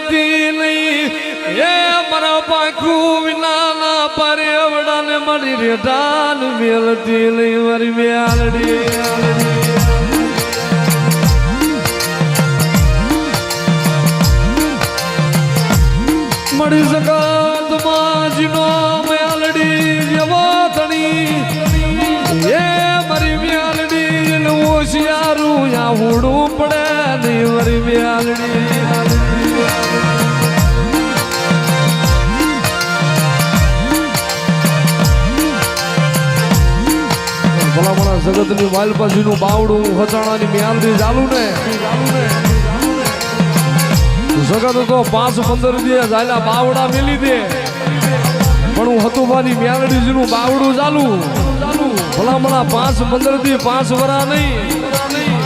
મેલતી નહીં એ મારા પાખું વિના ના પારે અવડાને મારી રેઢાન મેલતી નહીં મારી મેલડી મળી સકાત માજીનો મેલડી જેવો ધણી એ મારી મેલડી હોશિયારું યા હુડું પડે નહીં મારી મેલડી ભલામણા જગતની વાલપાજીનું બાવડું હચાણાની મેલડી ચાલુ ને જગત તો 5-15 દિવસ ચાલ્યા બાવડા મેલી દે પણ હું હતુભાની મેલડીજીનું બાવડું ચાલુ ભલામણા 5-15 દી 5 વરા નહીં